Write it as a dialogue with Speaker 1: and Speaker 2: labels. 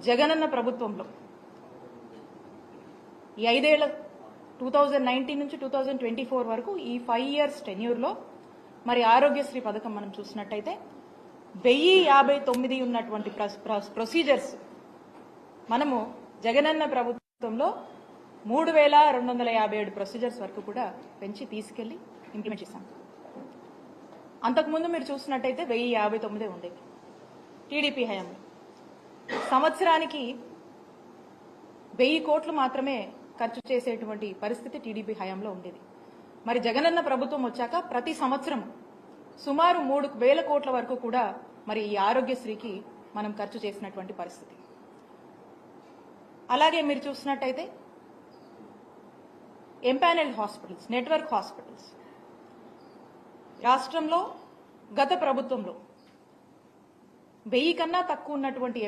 Speaker 1: జగనన్న ప్రభుత్వంలో ఈ 5 ఏళ్ల 2019 నుంచి 2024 వరకు ఈ 5 ఇయర్స్ టెన్యూర్లో మరి ఆరోగ్యశ్రీ పథకం మనం చూసినట్టయితే 1059 ఉన్నటువంటి ప్రొసీజర్స్ మనము జగనన్న ప్రభుత్వంలో 3257 ప్రొసీజర్స్ వరకు కూడా పెంచి తీసుకెళ్లి ఇంప్లిమెంట్ చేశాం. అంతకుముందు మీరు చూసినట్టయితే 1059 ఉండేది. టీడీపీ హయాంలో సంవత్సరానికి 1000 కోట్లు మాత్రమే ఖర్చు చేసేటువంటి పరిస్థితి టీడీపీ హయాంలో ఉండేది. మరి జగనన్న ప్రభుత్వం వచ్చాక ప్రతి సంవత్సరం సుమారు 3000 కోట్ల వరకు కూడా మరి ఈ ఆరోగ్యశ్రీకి మనం ఖర్చు చేసినటువంటి పరిస్థితి. అలాగే మీరు చూసినట్టయితే ఎంపానెల్డ్ హాస్పిటల్స్, నెట్వర్క్ హాస్పిటల్స్ రాష్ట్రంలో గత ప్రభుత్వంలో 1000 కన్నా తక్కువ ఉన్నటువంటి